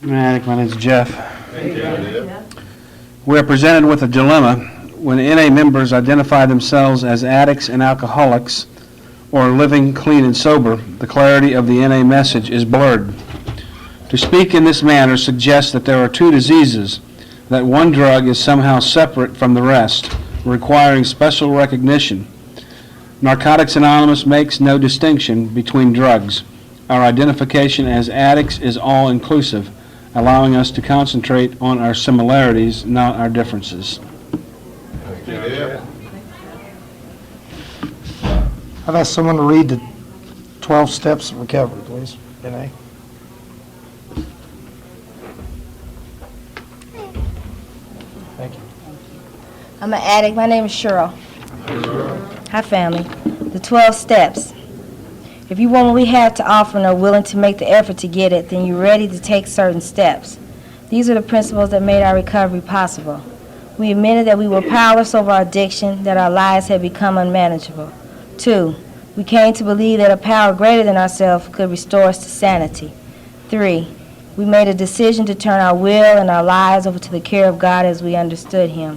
My name is Jeff. Hey, Jeff. We are presented with a dilemma when NA members identify themselves as addicts and alcoholics or living clean and sober. The clarity of the NA message is blurred. To speak in this manner suggests that there are two diseases, that one drug is somehow separate from the rest, requiring special recognition. Narcotics Anonymous makes no distinction between drugs. Our identification as addicts is all-inclusive, allowing us to concentrate on our similarities, not our differences. I've asked someone to read the 12 steps of recovery, please. NA. Thank you. I'm an addict. My name is Cheryl. Hi, family. The 12 steps. If you want what we have to offer and are willing to make the effort to get it, then you're ready to take certain steps. These are the principles that made our recovery possible. We admitted that we were powerless over our addiction, that our lives had become unmanageable. 2, we came to believe that a power greater than ourselves could restore us to sanity. 3, we made a decision to turn our will and our lives over to the care of God as we understood Him.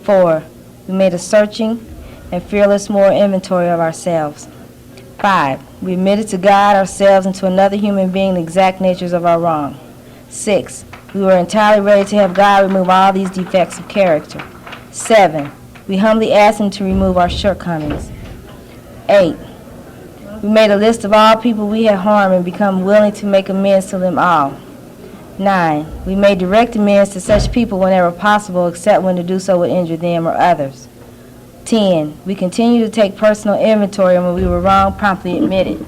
4, we made a searching and fearless moral inventory of ourselves. 5, we admitted to God, ourselves, and to another human being the exact natures of our wrong. 6, we were entirely ready to have God remove all these defects of character. 7, we humbly asked Him to remove our shortcomings. 8, we made a list of all people we had harmed and become willing to make amends to them all. 9, we made direct amends to such people whenever possible, except when to do so would injure them or others. 10, we continue to take personal inventory, and when we were wrong, promptly admitted.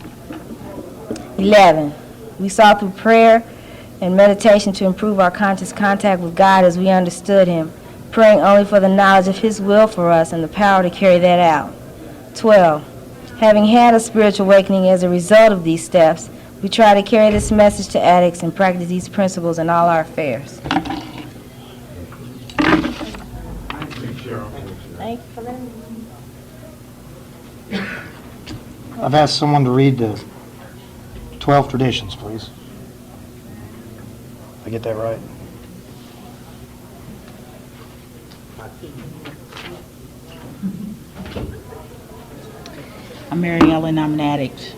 11, we sought through prayer and meditation to improve our conscious contact with God as we understood Him, praying only for the knowledge of His will for us and the power to carry that out. 12, having had a spiritual awakening as a result of these steps, we try to carry this message to addicts and practice these principles in all our affairs. Thank you for letting me. I've asked someone to read the 12 traditions, please. Did I get that right? I'm Mary Ellen, I'm an addict.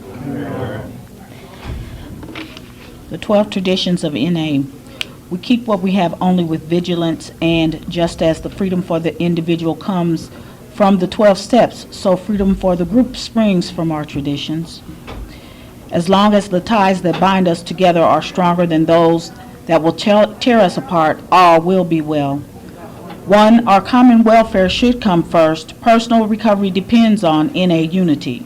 The 12 traditions of NA. We keep what we have only with vigilance, and just as the freedom for the individual comes from the 12 steps, so freedom for the group springs from our traditions. As long as the ties that bind us together are stronger than those that will tear us apart, all will be well. 1, our common welfare should come first. Personal recovery depends on NA unity.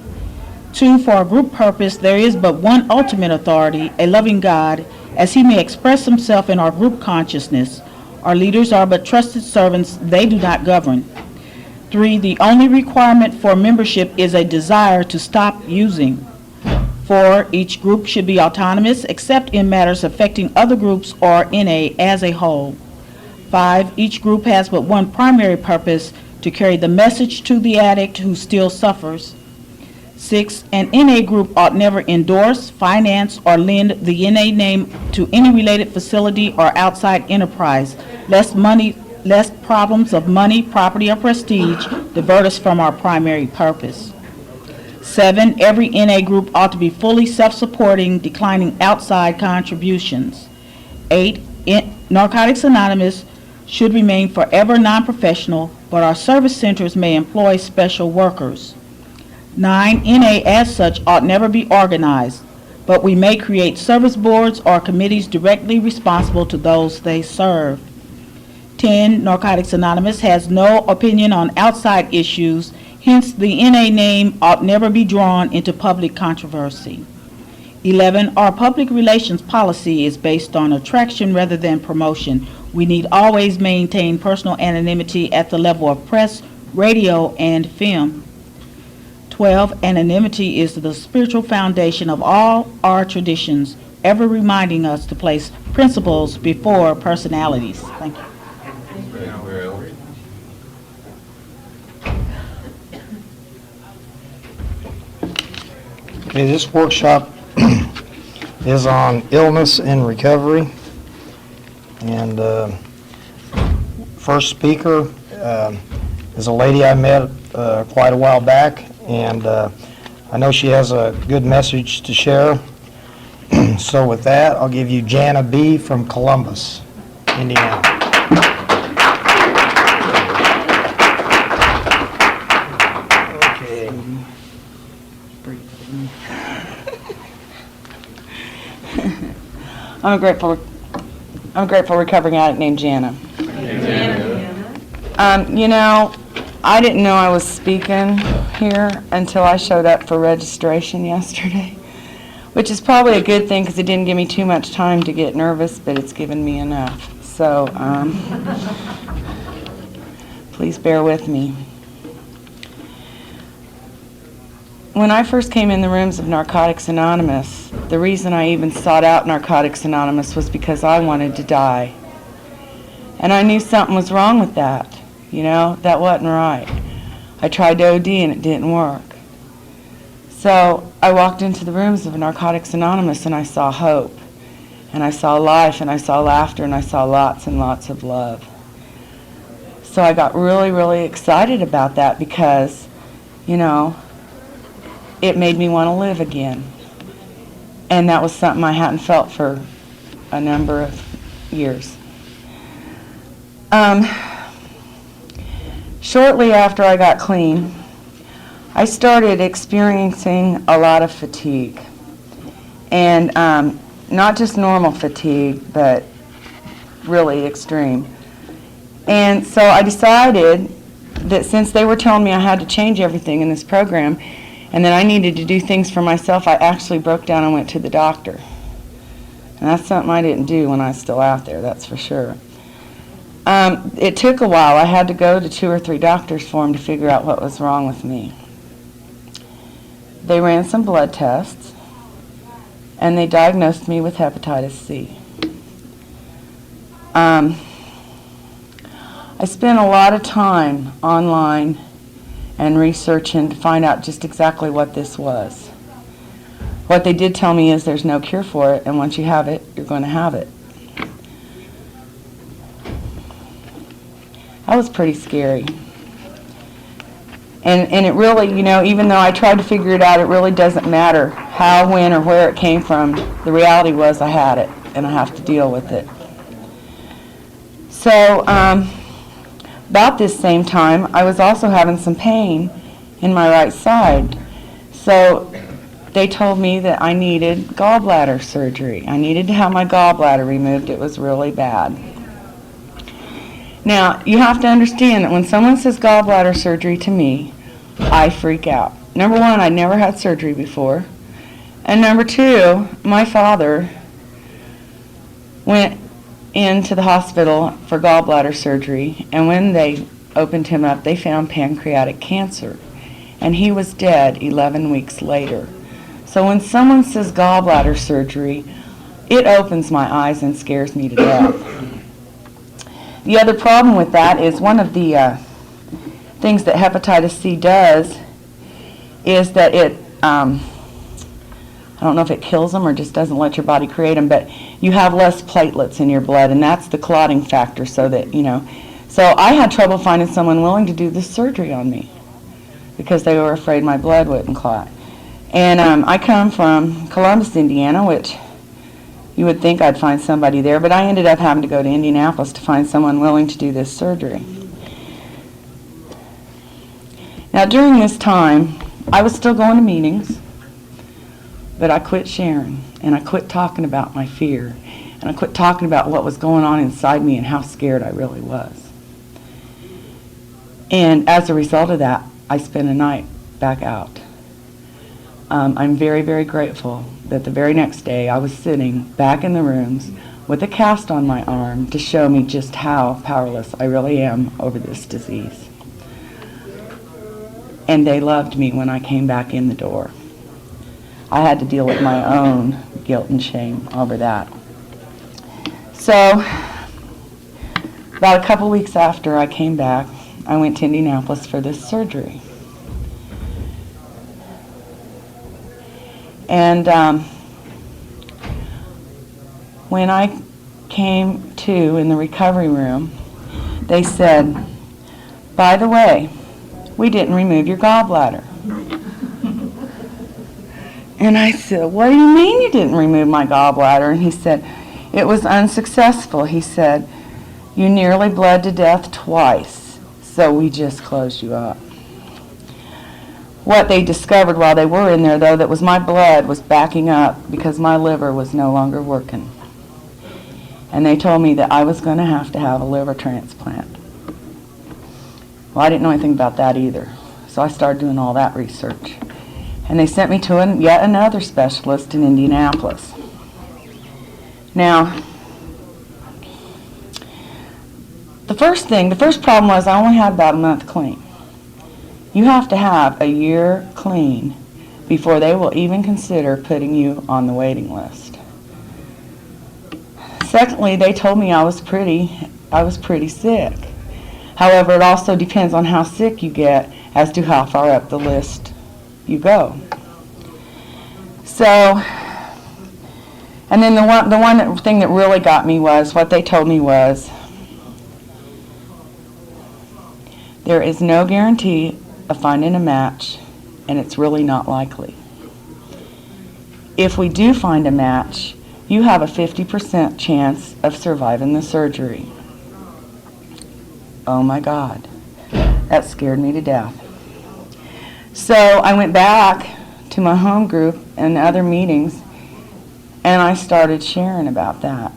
2, for our group purpose, there is but one ultimate authority, a loving God, as He may express Himself in our group consciousness. Our leaders are but trusted servants, they do not govern. 3, the only requirement for membership is a desire to stop using. 4, each group should be autonomous except in matters affecting other groups or NA as a whole. 5, each group has but one primary purpose, to carry the message to the addict who still suffers. 6, an NA group ought never endorse, finance, or lend the NA name to any related facility or outside enterprise, lest problems of money, property, or prestige divert us from our primary purpose. 7, every NA group ought to be fully self-supporting, declining outside contributions. 8, Narcotics Anonymous should remain forever non-professional, but our service centers may employ special workers. 9, NA as such ought never be organized, but we may create service boards or committees directly responsible to those they serve. 10, Narcotics Anonymous has no opinion on outside issues, hence the NA name ought never be drawn into public controversy. 11, our public relations policy is based on attraction rather than promotion. We need always maintain personal anonymity at the level of press, radio, and film. 12, anonymity is the spiritual foundation of all our traditions, ever reminding us to place principles before personalities. Thank you. Okay, this workshop is on illness and recovery. And first speaker is a lady I met quite a while back, and I know she has a good message to share. So with that, I'll give you Jana B. from Columbus, Indiana. Okay. I'm a grateful recovering addict named Jana. I didn't know I was speaking here until I showed up for registration yesterday, which is probably a good thing because it didn't give me too much time to get nervous, but it's given me enough. So please bear with me. When I first came in the rooms of Narcotics Anonymous, the reason I even sought out Narcotics Anonymous was because I wanted to die. And I knew something was wrong with that. That wasn't right. I tried to OD and it didn't work. So I walked into the rooms of Narcotics Anonymous and I saw hope. And I saw life and I saw laughter and I saw lots and lots of love. So I got really, really excited about that because, it made me want to live again. And that was something I hadn't felt for a number of years. Shortly after I got clean, I started experiencing a lot of fatigue. And not just normal fatigue, but really extreme. And so I decided that since they were telling me I had to change everything in this program, and that I needed to do things for myself, I actually broke down and went to the doctor. And that's something I didn't do when I was still out there, that's for sure. It took a while. I had to go to 2 or 3 doctors for them to figure out what was wrong with me. They ran some blood tests, and they diagnosed me with hepatitis C. I spent a lot of time online and researching to find out just exactly what this was. What they did tell me is there's no cure for it, and once you have it, you're going to have it. That was pretty scary. And it really, even though I tried to figure it out, it really doesn't matter how, when, or where it came from. The reality was I had it, and I have to deal with it. So, about this same time, I was also having some pain in my right side. So they told me that I needed gallbladder surgery. I needed to have my gallbladder removed. It was really bad. Now, you have to understand that when someone says gallbladder surgery to me, I freak out. Number one, I never had surgery before. And number two, my father went into the hospital for gallbladder surgery, and when they opened him up, they found pancreatic cancer, and he was dead 11 weeks later. So when someone says gallbladder surgery, it opens my eyes and scares me to death. The other problem with that is one of the things that hepatitis C does is that it I don't know if it kills them or just doesn't let your body create them, but you have less platelets in your blood, and that's the clotting factor, so that, So I had trouble finding someone willing to do this surgery on me because they were afraid my blood wouldn't clot. And I come from Columbus, Indiana, which you would think I'd find somebody there, but I ended up having to go to Indianapolis to find someone willing to do this surgery. Now, during this time, I was still going to meetings, but I quit sharing, and I quit talking about my fear, and I quit talking about what was going on inside me and how scared I really was. And as a result of that, I spent a night back out. I'm very, very grateful that the very next day I was sitting back in the rooms with a cast on my arm to show me just how powerless I really am over this disease. And they loved me when I came back in the door. I had to deal with my own guilt and shame over that. So, about a couple weeks after I came back, I went to Indianapolis for this surgery. And when I came to in the recovery room, they said, "By the way, we didn't remove your gallbladder." And I said, "What do you mean you didn't remove my gallbladder?" And he said, "It was unsuccessful." He said, "You nearly bled to death twice, so we just closed you up." What they discovered while they were in there, though, that was my blood was backing up because my liver was no longer working. And they told me that I was going to have a liver transplant. Well, I didn't know anything about that either, so I started doing all that research. And they sent me to yet another specialist in Indianapolis. Now, the first problem was I only had about a month clean. You have to have a year clean before they will even consider putting you on the waiting list. Secondly, they told me I was pretty sick. However, it also depends on how sick you get as to how far up the list you go. So, and then the one thing that really got me was what they told me was there is no guarantee of finding a match, and it's really not likely. If we do find a match, you have a 50% chance of surviving the surgery. Oh my God, that scared me to death. So I went back to my home group and other meetings, and I started sharing about that.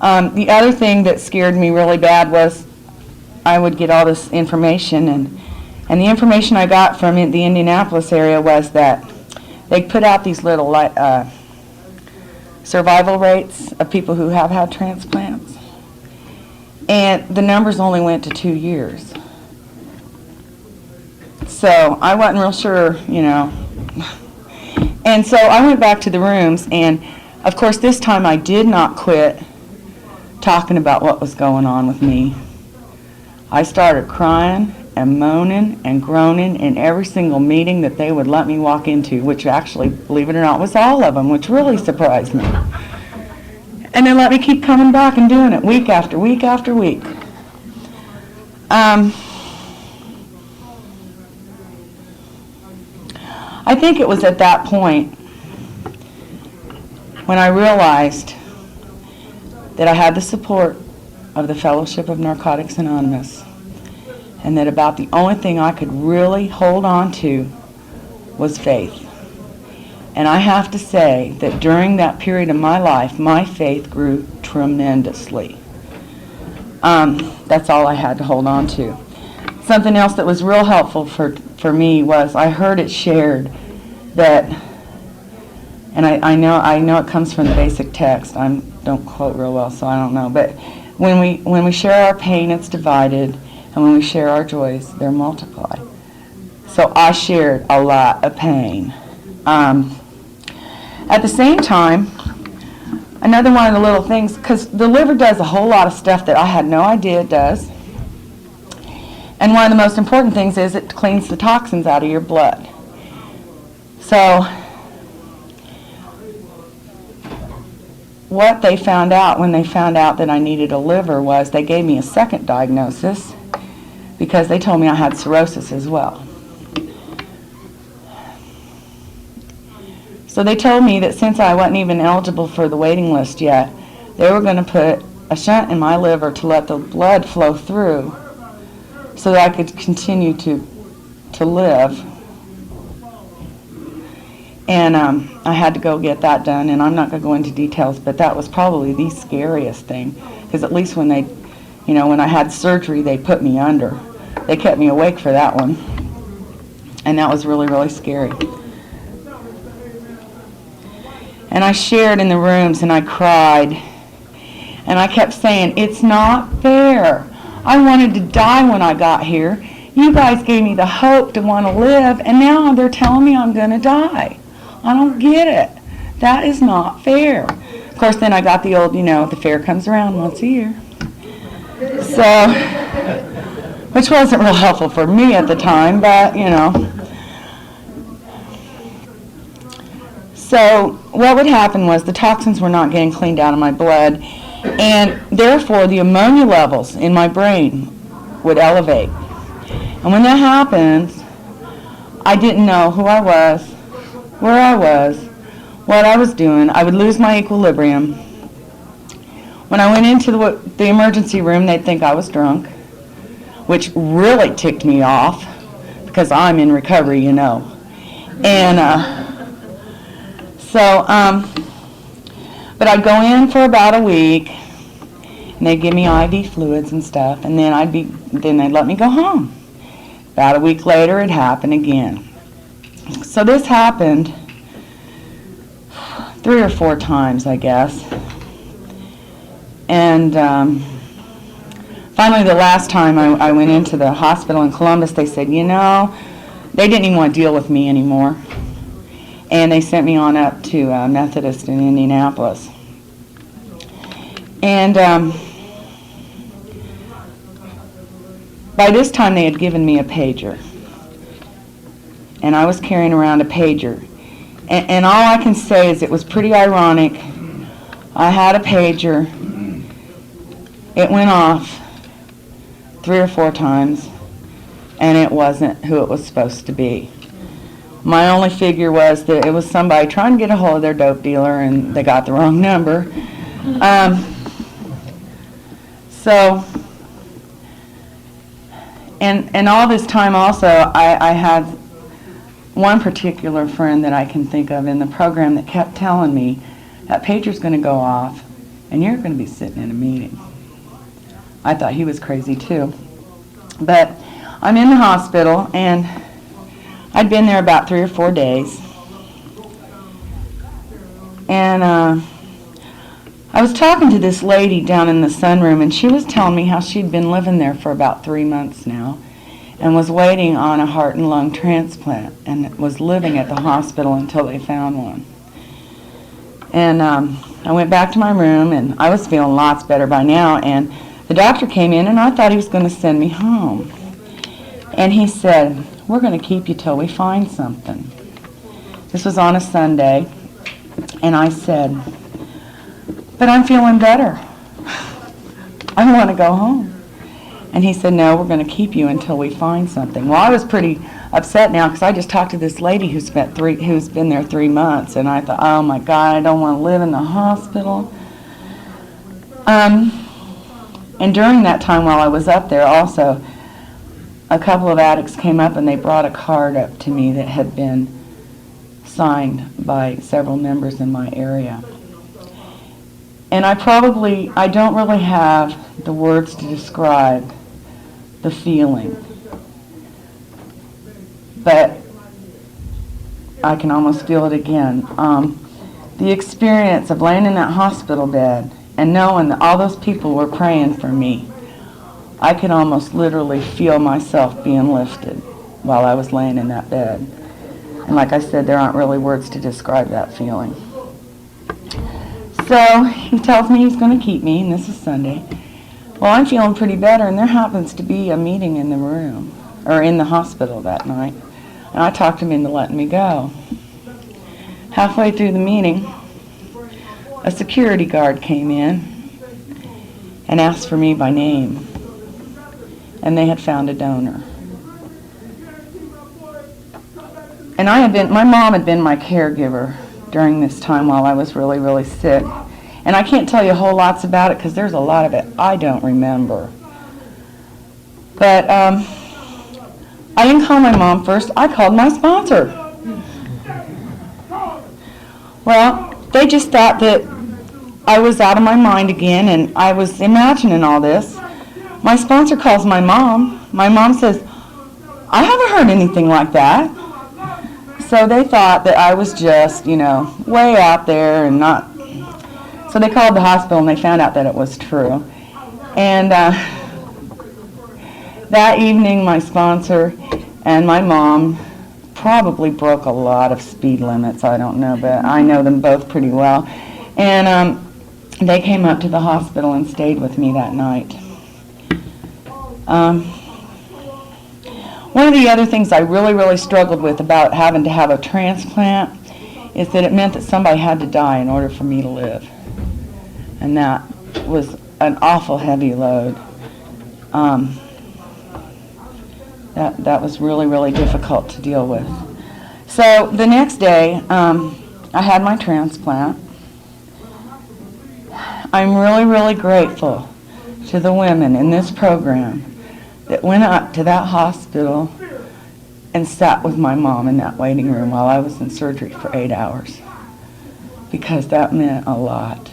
The other thing that scared me really bad was I would get all this information, and the information I got from the Indianapolis area was that they put out these little survival rates of people who have had transplants, and the numbers only went to 2 years. So I wasn't real sure, And so I went back to the rooms, and of course this time I did not quit talking about what was going on with me. I started crying and moaning and groaning in every single meeting that they would let me walk into, which actually, believe it or not, was all of them, which really surprised me. And they let me keep coming back and doing it week after week after week. I think it was at that point when I realized that I had the support of the Fellowship of Narcotics Anonymous, and that about the only thing I could really hold on to was faith. And I have to say that during that period of my life, my faith grew tremendously. That's all I had to hold on to. Something else that was real helpful for me was I heard it shared that, and I know it comes from the basic text. I don't quote real well, so I don't know. But when we share our pain, it's divided, and when we share our joys, they're multiplied. So I shared a lot of pain. At the same time, another one of the little things, because the liver does a whole lot of stuff that I had no idea it does. And one of the most important things is it cleans the toxins out of your blood. So what they found out when they found out that I needed a liver was they gave me a second diagnosis because they told me I had cirrhosis as well. So they told me that since I wasn't even eligible for the waiting list yet, they were going to put a shunt in my liver to let the blood flow through so that I could continue to live. And I had to go get that done, and I'm not going to go into details, but that was probably the scariest thing, because at least when when I had surgery, they put me under. They kept me awake for that one, and that was really, really scary. And I shared in the rooms, and I cried, and I kept saying, "It's not fair. I wanted to die when I got here. You guys gave me the hope to want to live, and now they're telling me I'm going to die. I don't get it. That is not fair." Of course, then I got the old, the fair comes around once a year. So, which wasn't real helpful for me at the time, but, So what would happen was the toxins were not getting cleaned out of my blood, and therefore the ammonia levels in my brain would elevate. And when that happens, I didn't know who I was, where I was, what I was doing. I would lose my equilibrium. When I went into the emergency room, they'd think I was drunk, which really ticked me off because I'm in recovery, you know. And but I'd go in for about a week, and they'd give me IV fluids and stuff, and then they'd let me go home. About a week later, it happened again. So this happened 3 or 4 times, I guess. And finally, the last time I went into the hospital in Columbus, they said, you know, they didn't even want to deal with me anymore. And they sent me on up to Methodist in Indianapolis. And by this time, they had given me a pager. And I was carrying around a pager. And all I can say is it was pretty ironic. I had a pager. It went off 3 or 4 times, and it wasn't who it was supposed to be. My only figure was that it was somebody trying to get a hold of their dope dealer, and they got the wrong number. And all this time also, I had one particular friend that I can think of in the program that kept telling me, that pager's going to go off, and you're going to be sitting in a meeting. I thought he was crazy too. But I'm in the hospital, and I'd been there about 3 or 4 days. And I was talking to this lady down in the sunroom, and she was telling me how she'd been living there for about 3 months now and was waiting on a heart and lung transplant and was living at the hospital until they found one. And I went back to my room, and I was feeling lots better by now, and the doctor came in, and I thought he was going to send me home. And he said, we're going to keep you till we find something. This was on a Sunday, and I said, but I'm feeling better. I want to go home. And he said, no, we're going to keep you until we find something. Well, I was pretty upset now because I just talked to this lady who's been there 3 months, and I thought, oh my God, I don't want to live in the hospital. And during that time while I was up there also, a couple of addicts came up and they brought a card up to me that had been signed by several members in my area. And I don't really have the words to describe the feeling, but I can almost feel it again. The experience of laying in that hospital bed and knowing that all those people were praying for me, I could almost literally feel myself being lifted while I was laying in that bed. And like I said, there aren't really words to describe that feeling. So he tells me he's going to keep me, and this is Sunday. Well, I'm feeling pretty better, and there happens to be a meeting in the room, or in the hospital that night. And I talked him into letting me go. Halfway through the meeting, a security guard came in and asked for me by name. And they had found a donor. And my mom had been my caregiver during this time while I was really, really sick. And I can't tell you a whole lot about it because there's a lot of it I don't remember. But I didn't call my mom first. I called my sponsor. Well, they just thought that I was out of my mind again and I was imagining all this. My sponsor calls my mom. My mom says, I haven't heard anything like that. So they thought that I was just, way out there and not. So they called the hospital and they found out that it was true. And that evening, my sponsor and my mom probably broke a lot of speed limits. I don't know, but I know them both pretty well. And they came up to the hospital and stayed with me that night. One of the other things I really, really struggled with about having to have a transplant is that it meant that somebody had to die in order for me to live. And that was an awful heavy load. That was really, really difficult to deal with. So the next day, I had my transplant. I'm really, really grateful to the women in this program that went up to that hospital and sat with my mom in that waiting room while I was in surgery for 8 hours, because that meant a lot.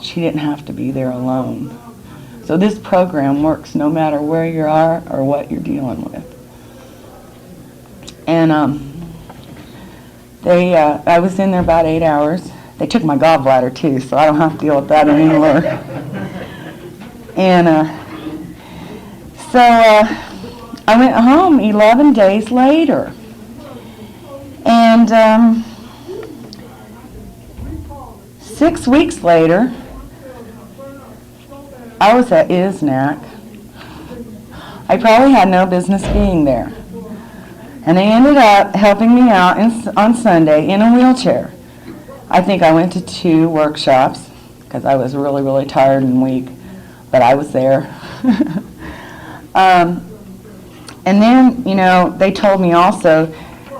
She didn't have to be there alone. So this program works no matter where you are or what you're dealing with. And I was in there about 8 hours. They took my gallbladder too, so I don't have to deal with that anymore. And so I went home 11 days later. And 6 weeks later, I was at ISNAC. I probably had no business being there. And they ended up helping me out on Sunday in a wheelchair. I think I went to 2 workshops because I was really, really tired and weak, but I was there. And then, you know, they told me also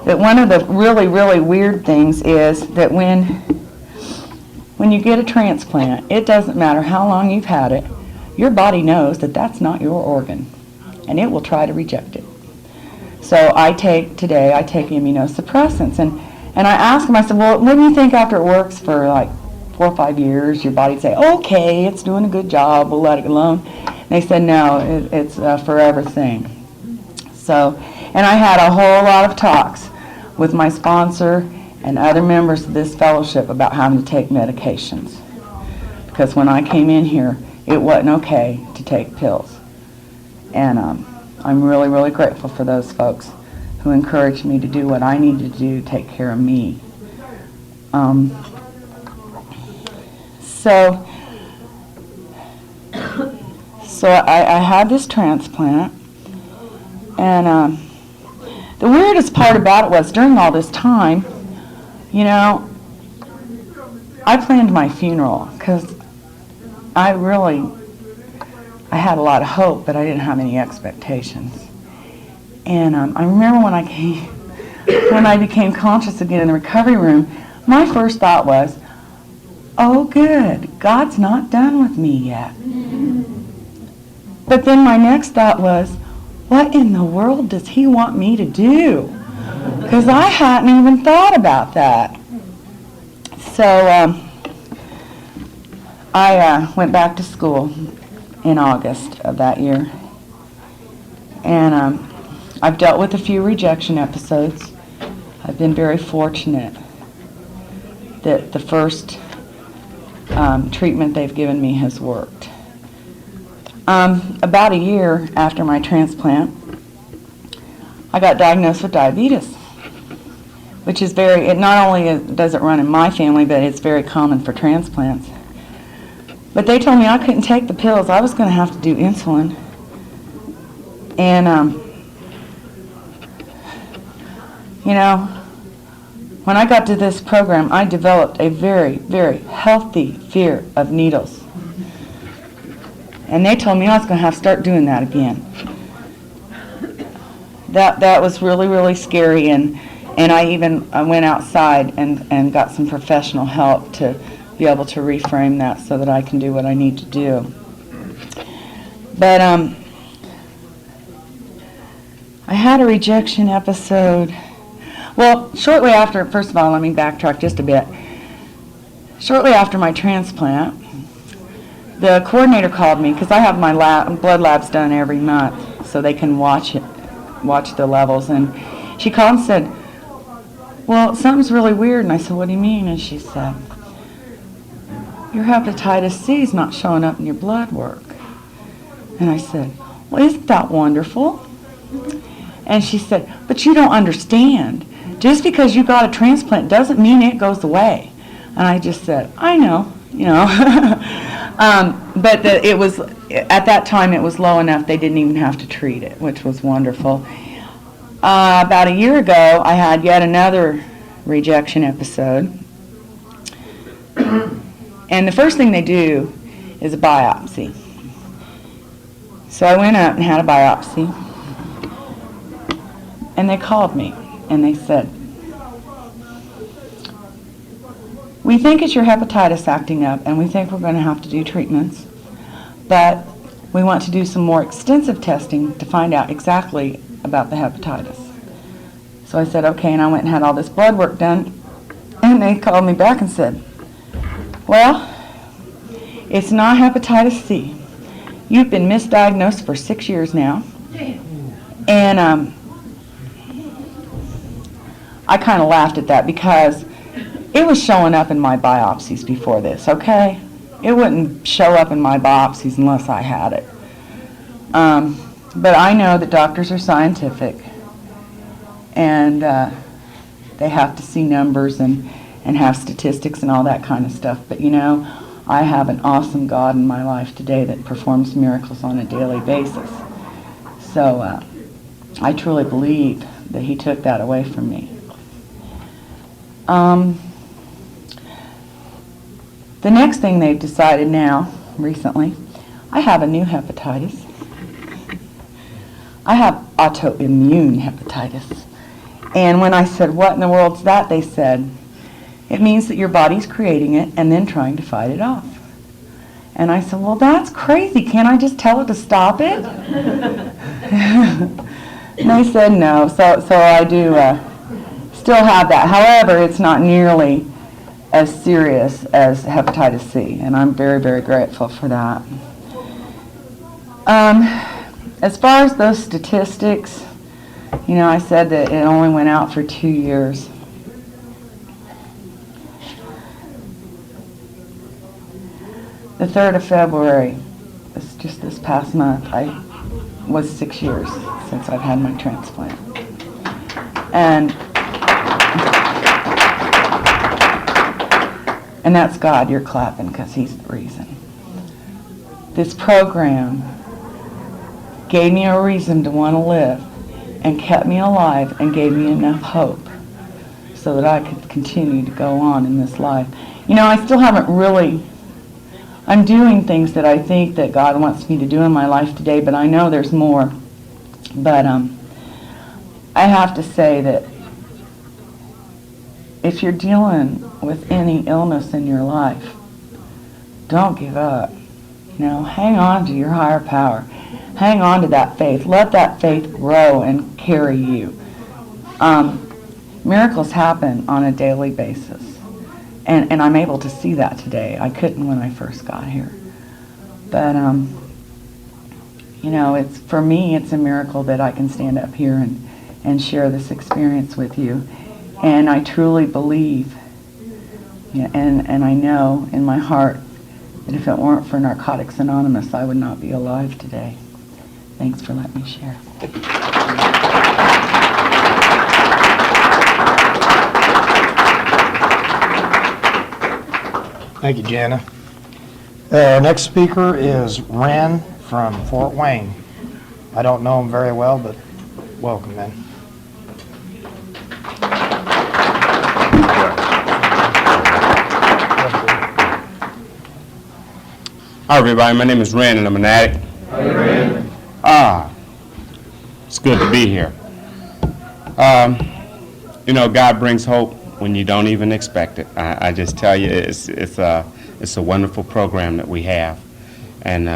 that one of the really, really weird things is that when you get a transplant, it doesn't matter how long you've had it, your body knows that that's not your organ, and it will try to reject it. So I take immunosuppressants, and I asked them, I said, well, what do you think after it works for like 4 or 5 years, your body'd say, okay, it's doing a good job, we'll let it alone. And they said, no, it's a forever thing. So, and I had a whole lot of talks with my sponsor and other members of this fellowship about having to take medications. Because when I came in here, it wasn't okay to take pills. And I'm really, really grateful for those folks who encouraged me to do what I needed to do to take care of me. So I had this transplant, and the weirdest part about it was during all this time, you know, I planned my funeral because I had a lot of hope, but I didn't have any expectations. And I remember when I became conscious again in the recovery room, my first thought was, oh good, God's not done with me yet. But then my next thought was, what in the world does he want me to do? Because I hadn't even thought about that. So I went back to school in August of that year. And I've dealt with a few rejection episodes. I've been very fortunate that the first treatment they've given me has worked. About a year after my transplant, I got diagnosed with diabetes, which is it not only does it run in my family, but it's very common for transplants. But they told me I couldn't take the pills. I was going to have to do insulin. And, you know, when I got to this program, I developed a very, very healthy fear of needles. And they told me I was going to have to start doing that again. That was really, really scary, and I went outside and got some professional help to be able to reframe that so that I can do what I need to do. But I had a rejection episode. Well, shortly after, first of all, let me backtrack just a bit. Shortly after my transplant, the coordinator called me because I have my blood labs done every month so they can watch the levels. And she called and said, well, something's really weird. And I said, what do you mean? And she said, your hepatitis C is not showing up in your blood work. And I said, well, isn't that wonderful? And she said, but you don't understand. Just because you got a transplant doesn't mean it goes away. And I just said, I know, you know. But it was, at that time it was low enough they didn't even have to treat it, which was wonderful. About a year ago, I had yet another rejection episode. And the first thing they do is a biopsy. So I went up and had a biopsy, and they called me, and they said, "We think it's your hepatitis acting up, and we think we're going to have to do treatments, but we want to do some more extensive testing to find out exactly about the hepatitis." So I said, okay, and I went and had all this blood work done, and they called me back and said, "Well, it's not hepatitis C. You've been misdiagnosed for 6 years now." And I kind of laughed at that because it was showing up in my biopsies before this, okay? It wouldn't show up in my biopsies unless I had it. But I know that doctors are scientific, and they have to see numbers and have statistics and all that kind of stuff. But you know, I have an awesome God in my life today that performs miracles on a daily basis. So I truly believe that He took that away from me. The next thing they've decided now, recently, I have a new hepatitis. I have autoimmune hepatitis. And when I said, "What in the world's that?" they said, "It means that your body's creating it and then trying to fight it off." And I said, "Well, that's crazy. Can't I just tell it to stop it?" And they said no. So I do still have that. However, it's not nearly as serious as hepatitis C, and I'm very, very grateful for that. As far as those statistics, you know, I said that it only went out for 2 years. The 3rd of February, it's just this past month, I was 6 years since I've had my transplant. And that's God. You're clapping because He's the reason. This program gave me a reason to want to live and kept me alive and gave me enough hope so that I could continue to go on in this life. You know, I still haven't really, I'm doing things that I think that God wants me to do in my life today, but I know there's more. But I have to say that if you're dealing with any illness in your life, don't give up. You know, hang on to your higher power. Hang on to that faith. Let that faith grow and carry you. Miracles happen on a daily basis. And I'm able to see that today. I couldn't when I first got here. But, you know, it's for me, it's a miracle that I can stand up here and share this experience with you. And I truly believe, and I know in my heart, that if it weren't for Narcotics Anonymous, I would not be alive today. Thanks for letting me share. Thank you, Jana. Next speaker is Reine from Fort Wayne. I don't know him very well, but welcome, man. Hi everybody, my name is Reine and I'm an addict. Hi, Reine. It's good to be here. You know, God brings hope when you don't even expect it. I just tell you, it's a wonderful program that we have. And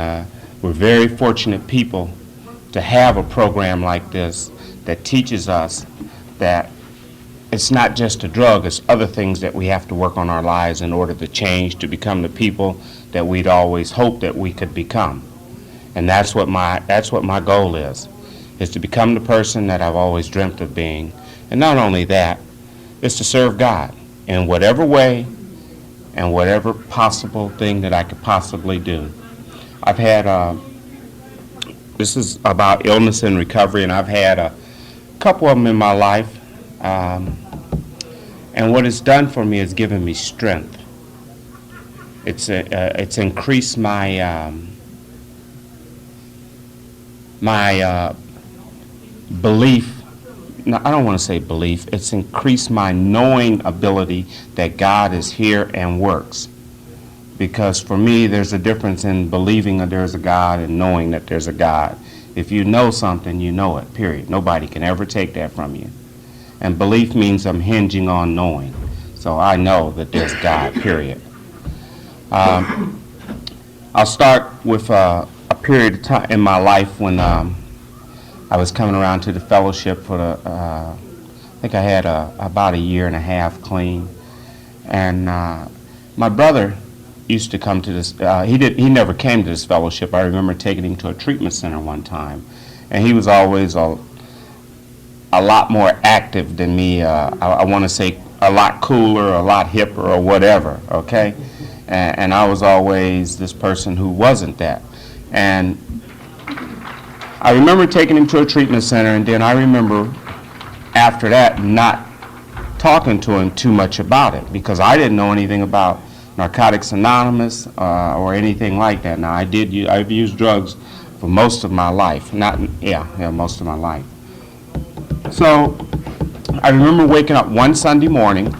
we're very fortunate people to have a program like this that teaches us that it's not just a drug, it's other things that we have to work on our lives in order to change, to become the people that we'd always hoped that we could become. And that's what my goal is to become the person that I've always dreamt of being. And not only that, it's to serve God in whatever way and whatever possible thing that I could possibly do. I've had, this is about illness and recovery, and I've had a couple of them in my life. And what it's done for me is given me strength. It's increased my belief no, I don't want to say belief, it's increased my knowing ability that God is here and works. Because for me, there's a difference in believing that there's a God and knowing that there's a God. If you know something, you know it, period. Nobody can ever take that from you. And belief means I'm hinging on knowing. So I know that there's God, period. I'll start with a period of time in my life when I was coming around to the fellowship for I think I had about a year and a half clean. And my brother used to come to this, he never came to this fellowship. I remember taking him to a treatment center one time. And he was always a lot more active than me. I want to say a lot cooler, a lot hipper, or whatever, okay? And I was always this person who wasn't that. And I remember taking him to a treatment center, and then I remember after that not talking to him too much about it because I didn't know anything about Narcotics Anonymous or anything like that. Now, I've used drugs for most of my life. Most of my life. So I remember waking up one Sunday morning,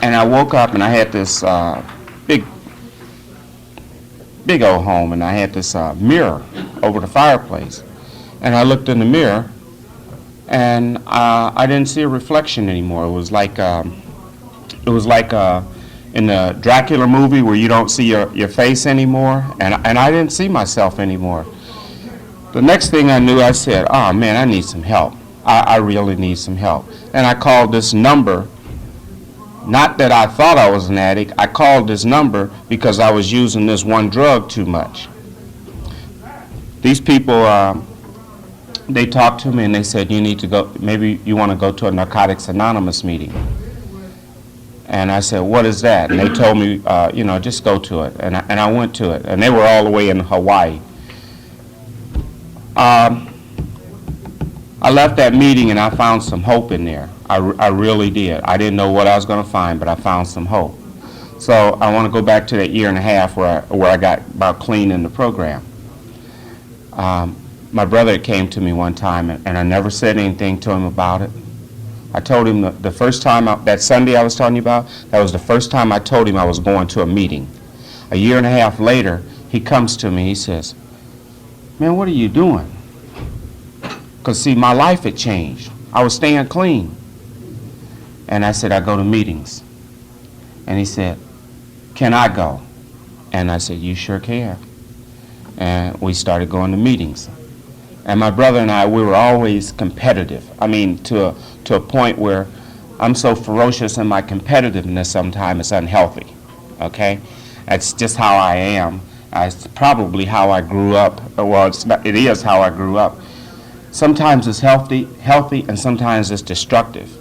and I woke up and I had this big old home, and I had this mirror over the fireplace. And I looked in the mirror, and I didn't see a reflection anymore. It was like in the Dracula movie where you don't see your face anymore, and I didn't see myself anymore. The next thing I knew, I said, oh man, I need some help. I really need some help. And I called this number, not that I thought I was an addict, I called this number because I was using this one drug too much. These people, they talked to me and they said, you need to go, maybe you want to go to a Narcotics Anonymous meeting. And I said, what is that? And they told me, just go to it. And I went to it. And they were all the way in Hawaii. I left that meeting and I found some hope in there. I really did. I didn't know what I was going to find, but I found some hope. So I want to go back to that year and a half where I got about clean in the program. My brother came to me one time, and I never said anything to him about it. I told him the first time, that Sunday I was telling you about, that was the first time I told him I was going to a meeting. A year and a half later, he comes to me, he says, man, what are you doing? Because, see, my life had changed. I was staying clean. And I said, I go to meetings. And he said, can I go? And I said, you sure can. And we started going to meetings. And my brother and I, we were always competitive. I mean, to a point where I'm so ferocious in my competitiveness sometimes it's unhealthy, okay? That's just how I am. It's probably how I grew up. Well, it is how I grew up. Sometimes it's healthy, and sometimes it's destructive.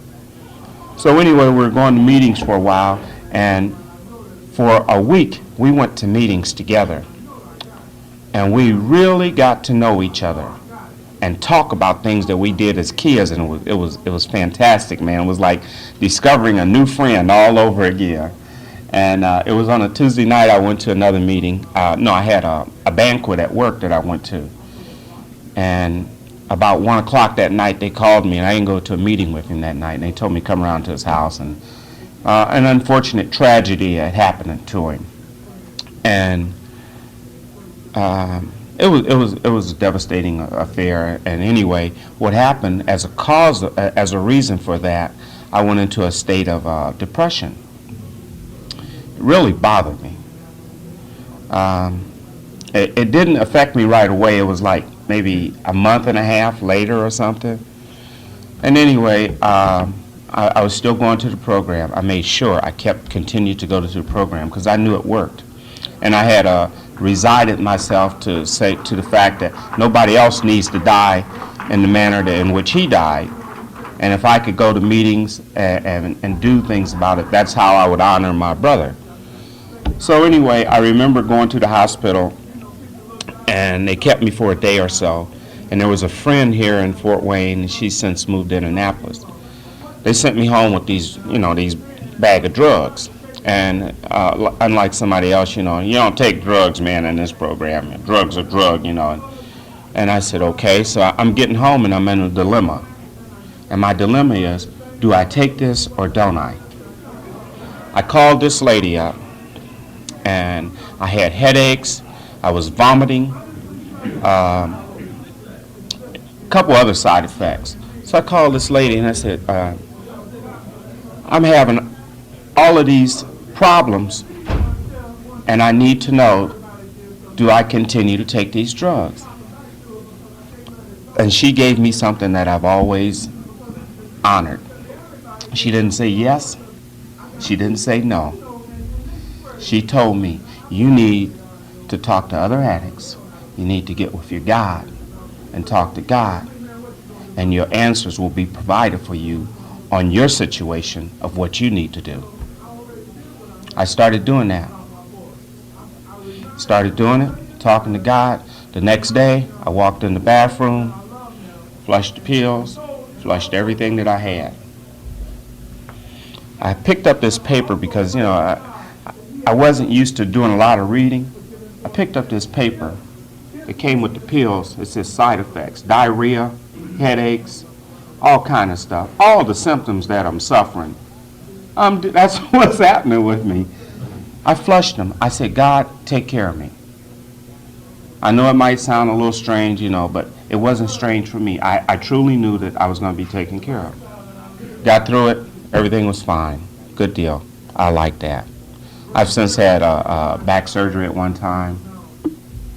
So anyway, we were going to meetings for a while, and for a week, we went to meetings together. And we really got to know each other and talk about things that we did as kids, and it was fantastic, man. It was like discovering a new friend all over again. And it was on a Tuesday night I went to another meeting. I had a banquet at work that I went to. And about 1 o'clock that night they called me, and I didn't go to a meeting with him that night. And they told me to come around to his house, and an unfortunate tragedy had happened to him. And it was a devastating affair. And anyway, what happened as a reason for that, I went into a state of depression. It really bothered me. It didn't affect me right away. It was like maybe a month and a half later or something. And anyway, I was still going to the program. I made sure I continued to go to the program because I knew it worked. And I had resided myself to say to the fact that nobody else needs to die in the manner in which he died. And if I could go to meetings and do things about it, that's how I would honor my brother. So anyway, I remember going to the hospital, and they kept me for a day or so. And there was a friend here in Fort Wayne, and she's since moved to Indianapolis. They sent me home with these bag of drugs. And unlike somebody else, you don't take drugs, man, in this program. Drugs are drug, And I said, okay. So I'm getting home, and I'm in a dilemma. And my dilemma is, do I take this or don't I? I called this lady up, and I had headaches, I was vomiting, a couple other side effects. So I called this lady and I said, I'm having all of these problems, and I need to know, do I continue to take these drugs? And she gave me something that I've always honored. She didn't say yes. She didn't say no. She told me, you need to talk to other addicts. You need to get with your God and talk to God. And your answers will be provided for you on your situation of what you need to do. I started doing that. Started doing it, talking to God. The next day, I walked in the bathroom, flushed the pills, flushed everything that I had. I picked up this paper because, you know, I wasn't used to doing a lot of reading. I picked up this paper. It came with the pills. It says side effects, diarrhea, headaches, all kind of stuff. All the symptoms that I'm suffering. That's what's happening with me. I flushed them. I said, God, take care of me. I know it might sound a little strange, you know, but it wasn't strange for me. I truly knew that I was going to be taken care of. Got through it. Everything was fine. Good deal. I like that. I've since had back surgery at one time.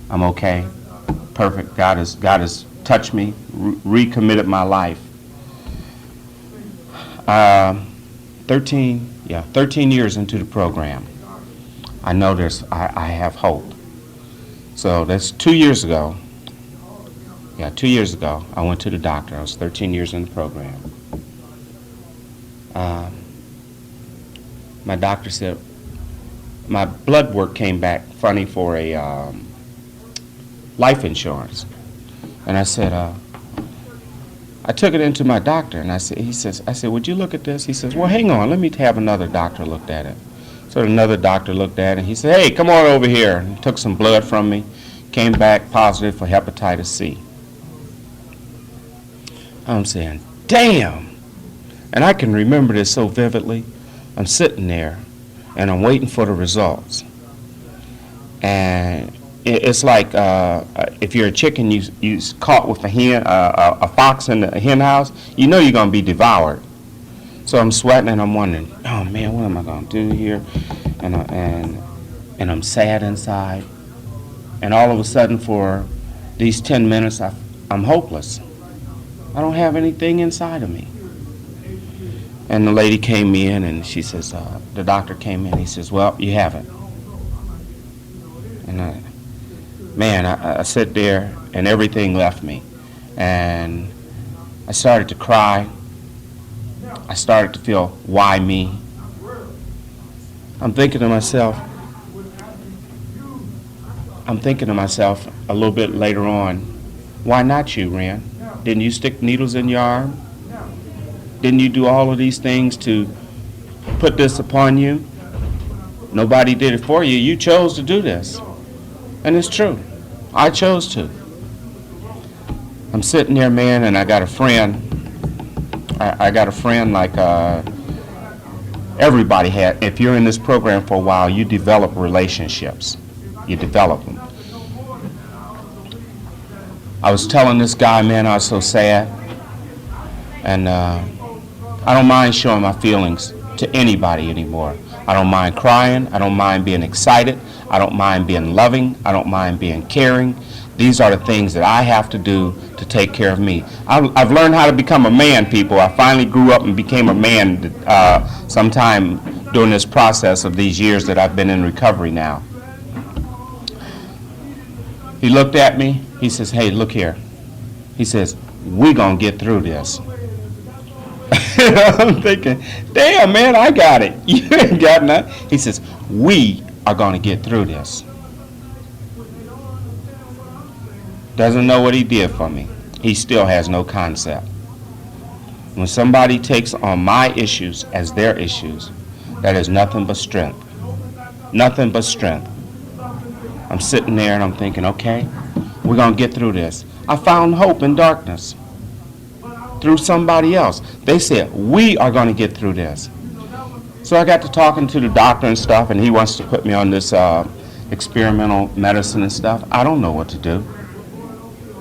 I'm okay. Perfect. God has touched me, recommitted my life. 13 years into the program. I know I have hope. So that's 2 years ago. Yeah, 2 years ago, I went to the doctor. I was 13 years in the program. My doctor said my blood work came back funny for a life insurance. And I said, I took it into my doctor, and I said, would you look at this? He says, well, hang on, let me have another doctor look at it. So another doctor looked at it, and he said, hey, come on over here. And he took some blood from me, came back positive for hepatitis C. I'm saying, damn. And I can remember this so vividly. I'm sitting there, and I'm waiting for the results. And it's like if you're a chicken, you caught with a fox in the hen house, you know you're going to be devoured. So I'm sweating, and I'm wondering, oh, man, what am I going to do here? And I'm sad inside. And all of a sudden, for these 10 minutes, I'm hopeless. I don't have anything inside of me. And the lady came in, and she says, the doctor came in. He says, well, you have it. And I sit there, and everything left me. And I started to cry. I started to feel, why me? I'm thinking to myself a little bit later on, why not you, Reine? Didn't you stick needles in your arm? Didn't you do all of these things to put this upon you? Nobody did it for you. You chose to do this. And it's true. I chose to. I'm sitting there, man, and I got a friend. I got a friend like everybody had. If you're in this program for a while, you develop relationships. You develop them. I was telling this guy, man, I was so sad. And I don't mind showing my feelings to anybody anymore. I don't mind crying. I don't mind being excited. I don't mind being loving. I don't mind being caring. These are the things that I have to do to take care of me. I've learned how to become a man, people. I finally grew up and became a man sometime during this process of these years that I've been in recovery now. He looked at me. He says, hey, look here. He says, we're going to get through this. I'm thinking, damn, man, I got it. You ain't got nothing. He says, we are going to get through this. Doesn't know what he did for me. He still has no concept. When somebody takes on my issues as their issues, that is nothing but strength. Nothing but strength. I'm sitting there and I'm thinking, okay, we're going to get through this. I found hope in darkness. through somebody else. They said, we are going to get through this. So I got to talking to the doctor and stuff, and he wants to put me on this experimental medicine and stuff. I don't know what to do.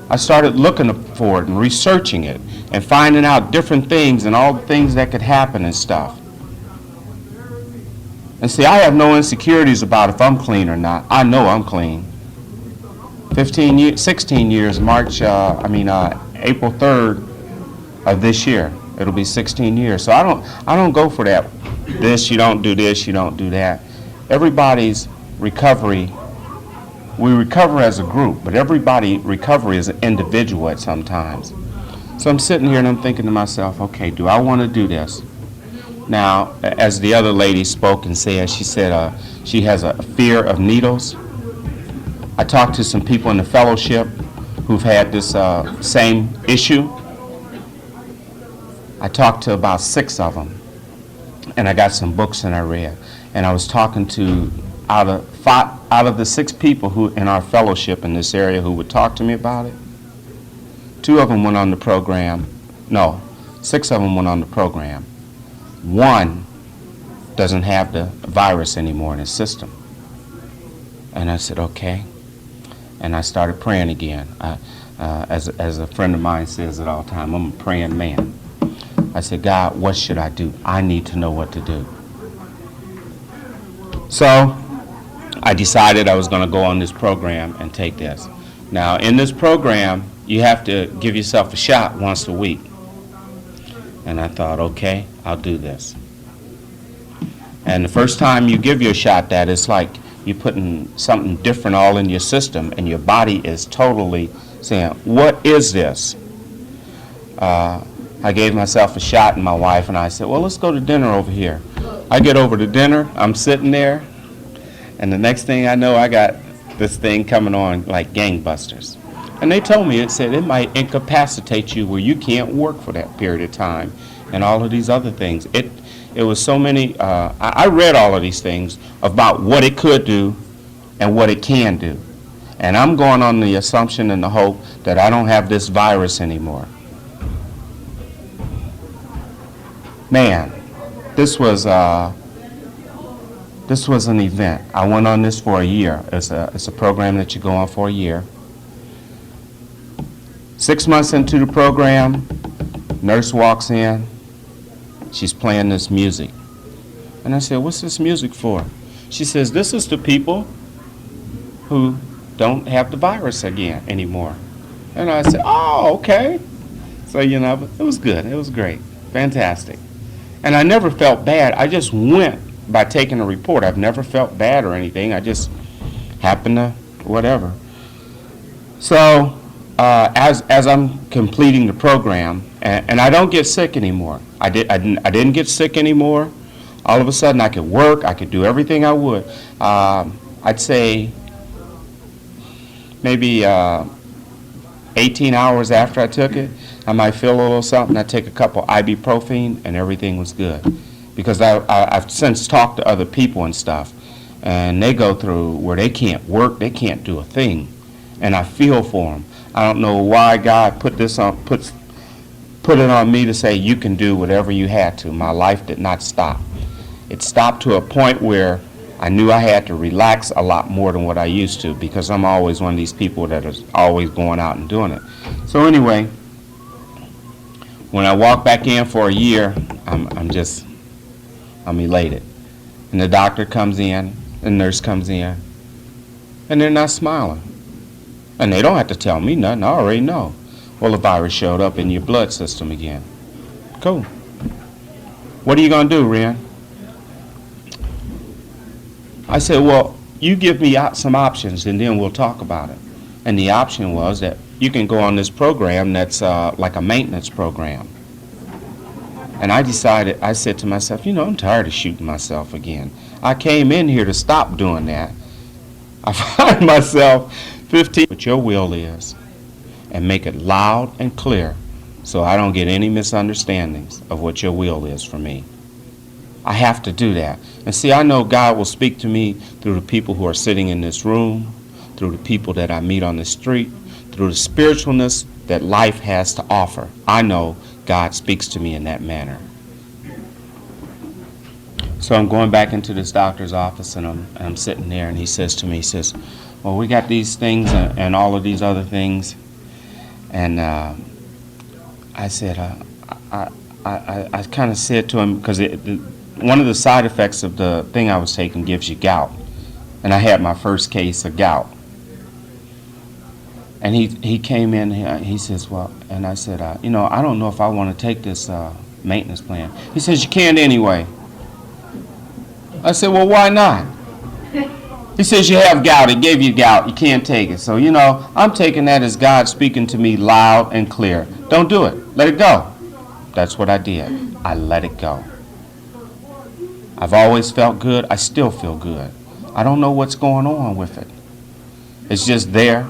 I started looking for it and researching it and finding out different things and all the things that could happen and stuff. And see, I have no insecurities about if I'm clean or not. I know I'm clean. 16 years, April 3rd of this year. It'll be 16 years. So I don't go for that. This, you don't do this, you don't do that. Everybody's recovery, we recover as a group, but everybody's recovery is an individual at some times. So I'm sitting here and I'm thinking to myself, okay, do I want to do this? Now, as the other lady spoke and said, she said she has a fear of needles. I talked to some people in the fellowship who've had this same issue. I talked to about 6 of them, and I got some books and I read. And I was talking to out of the 6 people who in our fellowship in this area who would talk to me about it. 2 of them went on the program. No, 6 of them went on the program. 1 doesn't have the virus anymore in his system. And I said, okay. And I started praying again. As a friend of mine says it all the time, I'm a praying man. I said, God, what should I do? I need to know what to do. So I decided I was going to go on this program and take this. Now, in this program, you have to give yourself a shot once a week. And I thought, okay, I'll do this. And the first time you give your shot that, it's like you're putting something different all in your system, and your body is totally saying, what is this? I gave myself a shot, and my wife and I said, well, let's go to dinner over here. I get over to dinner, I'm sitting there, and the next thing I know, I got this thing coming on like gangbusters. And they told me, it said it might incapacitate you where you can't work for that period of time, and all of these other things. It was so many, I read all of these things about what it could do and what it can do. And I'm going on the assumption and the hope that I don't have this virus anymore. Man, this was an event. I went on this for a year. It's a program that you go on for a year. 6 months into the program, nurse walks in. She's playing this music. And I said, what's this music for? She says, this is the people who don't have the virus again anymore. And I said, oh, okay. So, it was good. It was great. Fantastic. And I never felt bad. I just went by taking a report. I've never felt bad or anything. I just happened to whatever. So as I'm completing the program, and I don't get sick anymore. I didn't get sick anymore. All of a sudden I could work. I could do everything I would. I'd say maybe 18 hours after I took it, I might feel a little something. I'd take a couple ibuprofen and everything was good. Because I've since talked to other people and stuff, and they go through where they can't work, they can't do a thing. And I feel for them. I don't know why God put it on me to say you can do whatever you had to. My life did not stop. It stopped to a point where I knew I had to relax a lot more than what I used to, because I'm always one of these people that is always going out and doing it. So anyway, when I walk back in for a year, I'm elated. And the doctor comes in, the nurse comes in, and they're not smiling. And they don't have to tell me nothing, I already know. Well, the virus showed up in your blood system again. Cool. What are you going to do, Reine? I said, well, you give me some options and then we'll talk about it. And the option was that you can go on this program that's like a maintenance program. And I decided, I said to myself, I'm tired of shooting myself again. I came in here to stop doing that. I find myself 15, what your will is, and make it loud and clear so I don't get any misunderstandings of what your will is for me. I have to do that. And see, I know God will speak to me through the people who are sitting in this room, through the people that I meet on the street, through the spiritualness that life has to offer. I know God speaks to me in that manner. So I'm going back into this doctor's office, and I'm sitting there, and he says to me, he says, well, we got these things and all of these other things. And I said, I kind of said to him, because one of the side effects of the thing I was taking gives you gout. And I had my first case of gout. And he came in, he says, well, and I said, I don't know if I want to take this maintenance plan. He says, you can't anyway. I said, well, why not? He says, you have gout. It gave you gout. You can't take it. So, I'm taking that as God speaking to me loud and clear. Don't do it. Let it go. That's what I did. I let it go. I've always felt good. I still feel good. I don't know what's going on with it. It's just there.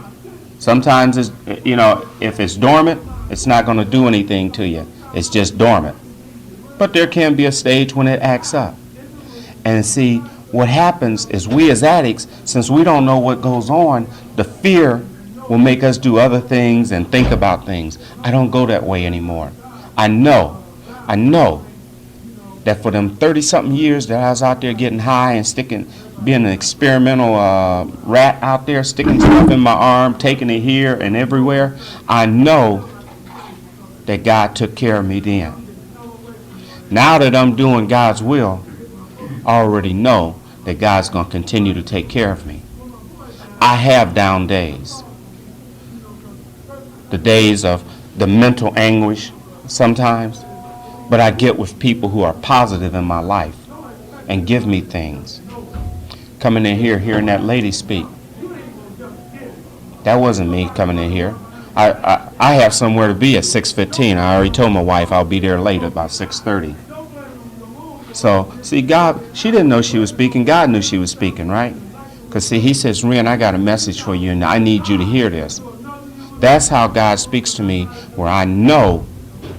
Sometimes, if it's dormant, it's not going to do anything to you. It's just dormant. But there can be a stage when it acts up. And see, what happens is we as addicts, since we don't know what goes on, the fear will make us do other things and think about things. I don't go that way anymore. I know that for them 30-something years that I was out there getting high and being an experimental rat out there, sticking stuff in my arm, taking it here and everywhere, I know that God took care of me then. Now that I'm doing God's will, I already know that God's going to continue to take care of me. I have down days. The days of the mental anguish sometimes, but I get with people who are positive in my life and give me things. Coming in here, hearing that lady speak. That wasn't me coming in here. I have somewhere to be at 6:15. I already told my wife I'll be there late about 6:30. So, see, God, she didn't know she was speaking. God knew she was speaking, right? Because, see, he says, Reine, I got a message for you, and I need you to hear this. That's how God speaks to me, where I know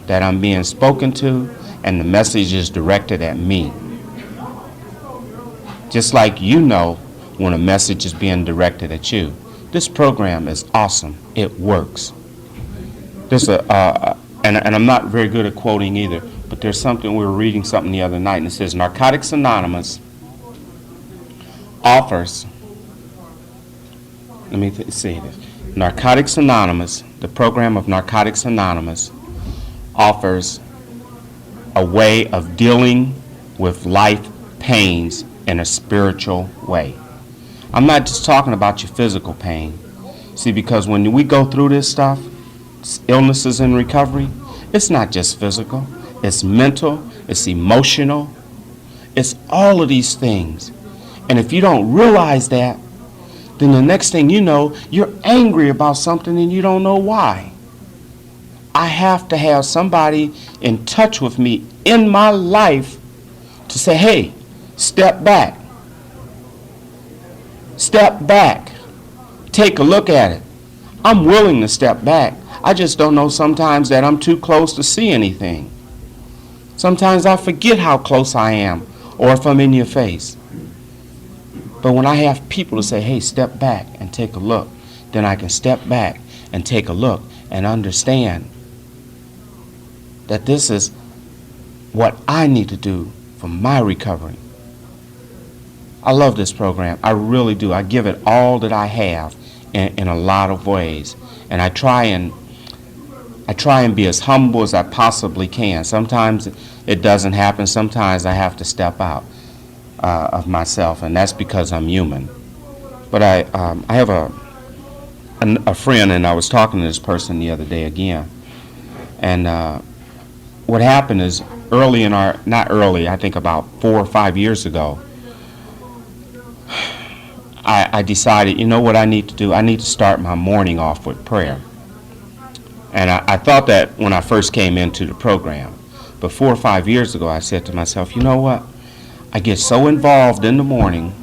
that I'm being spoken to, and the message is directed at me. Just like you know when a message is being directed at you. This program is awesome. It works. There's and I'm not very good at quoting either, but there's something, we were reading something the other night, and it says Narcotics Anonymous offers, let me say this, Narcotics Anonymous, the program of Narcotics Anonymous offers a way of dealing with life pains in a spiritual way. I'm not just talking about your physical pain. See, because when we go through this stuff, illnesses in recovery, it's not just physical. It's mental, it's emotional, it's all of these things. And if you don't realize that, then the next thing you know, you're angry about something and you don't know why. I have to have somebody in touch with me in my life to say, hey, step back. Step back. Take a look at it. I'm willing to step back. I just don't know sometimes that I'm too close to see anything. Sometimes I forget how close I am, or if I'm in your face. But when I have people to say, hey, step back and take a look, then I can step back and take a look and understand that this is what I need to do for my recovery. I love this program. I really do. I give it all that I have in a lot of ways. And I try and be as humble as I possibly can. Sometimes it doesn't happen. Sometimes I have to step out of myself, and that's because I'm human. But I have a friend, and I was talking to this person the other day again. And what happened is I think about 4 or 5 years ago, I decided, you know what I need to do? I need to start my morning off with prayer. And I thought that when I first came into the program. But 4 or 5 years ago, I said to myself, you know what? I get so involved in the morning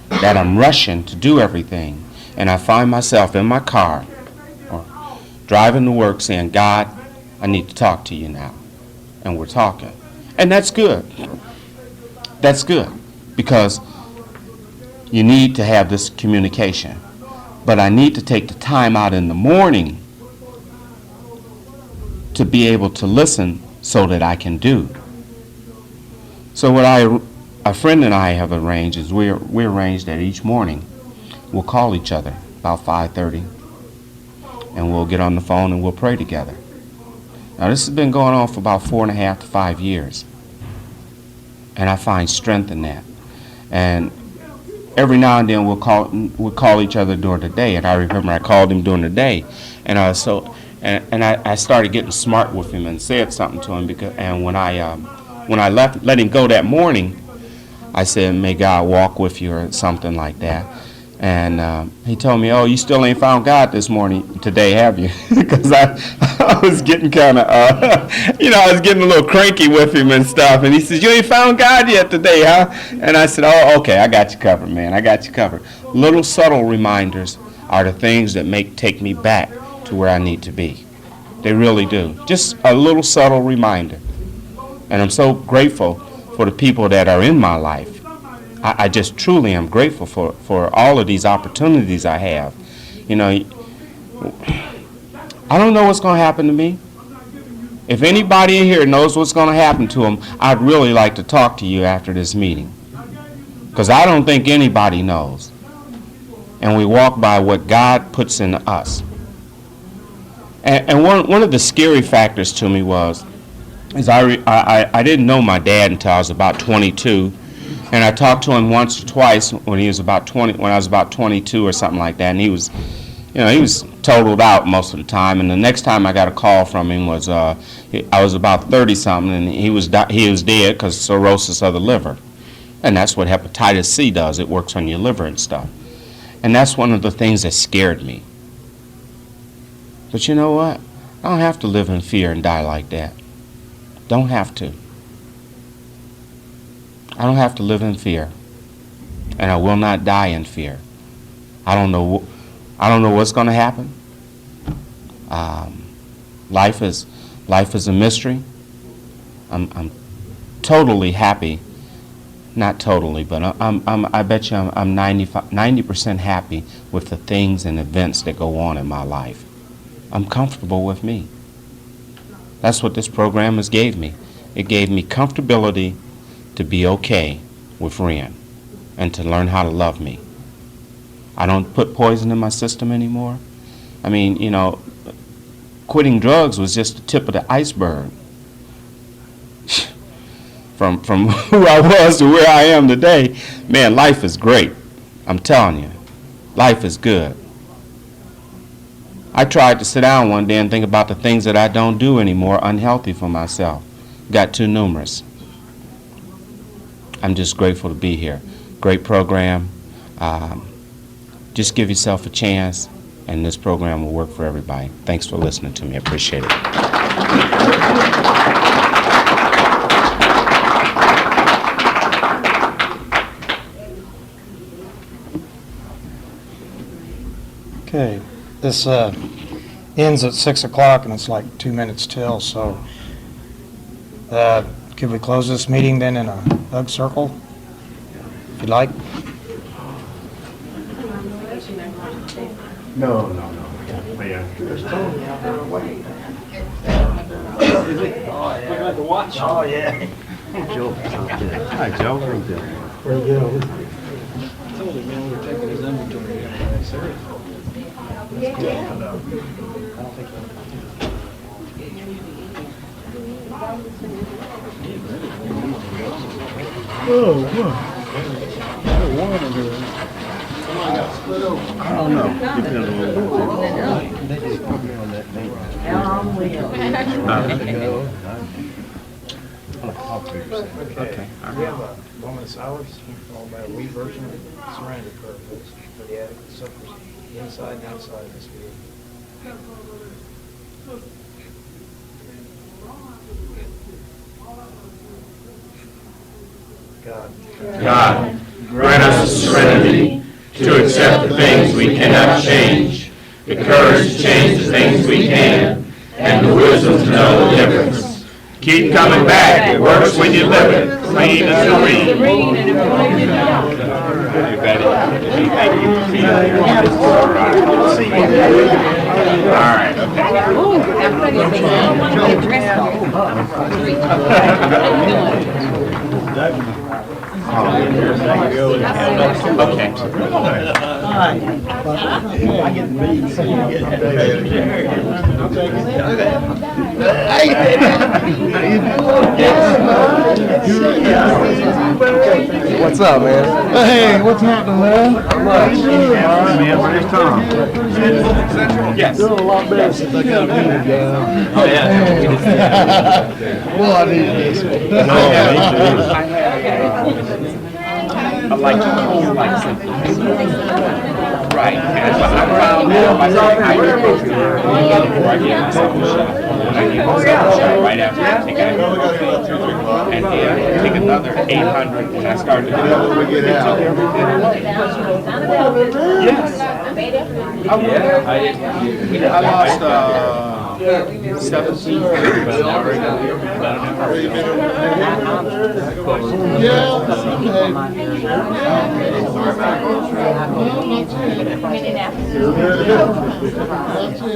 that I'm rushing to do everything. And I find myself in my car or driving to work saying, God, I need to talk to you now. And we're talking. And that's good. That's good. Because you need to have this communication. But I need to take the time out in the morning to be able to listen so that I can do. So what a friend and I have arranged is we arranged that each morning we'll call each other about 5:30, and we'll get on the phone and we'll pray together. Now this has been going on for about 4.5 to 5 years, and I find strength in that. And every now and then we'll call each other during the day, and I remember I called him during the day, and I started getting smart with him and said something to him when I let him go that morning, I said, "May God walk with you," or something like that. And he told me, "Oh, you still ain't found God today, have you?" Because I was getting kind of, I was getting a little cranky with him and stuff. And he says, "You ain't found God yet today, huh?" And I said, "Oh, okay, I got you covered, man. I got you covered." Little subtle reminders are the things that take me back to where I need to be. They really do. Just a little subtle reminder. And I'm so grateful for the people that are in my life. I just truly am grateful for all of these opportunities I have. You know, I don't know what's going to happen to me. If anybody in here knows what's going to happen to them, I'd really like to talk to you after this meeting. Because I don't think anybody knows. And we walk by what God puts in us. And one of the scary factors to me is I didn't know my dad until I was about 22. And I talked to him once or twice when I was about 22 or something like that, and he was totaled out most of the time. And the next time I got a call from him was I was about 30 something, and he was dead because cirrhosis of the liver, and that's what hepatitis C does. It works on your liver and stuff, and that's one of the things that scared me. But you know what? I don't have to live in fear and die like that. Don't have to. I don't have to live in fear, and I will not die in fear. I don't know what's going to happen. Life is a mystery. I'm totally happy. Not totally, but I bet you I'm 90% happy with the things and events that go on in my life. I'm comfortable with me. That's what this program has gave me. It gave me comfortability to be okay with Reine and to learn how to love me. I don't put poison in my system anymore. I mean, quitting drugs was just the tip of the iceberg. From who I was to where I am today, man, life is great. I'm telling you, life is good. I tried to sit down one day and think about the things that I don't do anymore, unhealthy for myself. Got too numerous. I'm just grateful to be here. Great program. Just give yourself a chance, and this program will work for everybody. Thanks for listening to me. I appreciate it. Okay, this ends at 6 o'clock, and it's like 2 minutes till, so could we close this meeting then in a hug circle, if you'd like? No. Oh, yeah. Hi, Joe. How you doing? Where you go? I don't know. Depends Okay. We have a moment of silence, followed by a wee version of Surrender Prayer for the addict that suffers inside and outside this meeting. God, grant us the serenity to accept the things we cannot change, the courage to change the things we can, and the wisdom to know the difference. Keep coming back. It works when you live it, clean and serene. Thank you. right, okay. Okay. What's up, man? Hey, what's happening, man? Man, where's Tom? Yes. Doing a lot better since I got a meeting down. Oh, yeah. Well, I need this one. I like right. And what I found out, I did go to before I gave myself a shot. When I gave myself a shot, right after I think I and then take another 800 when I started to Yes. I lost 17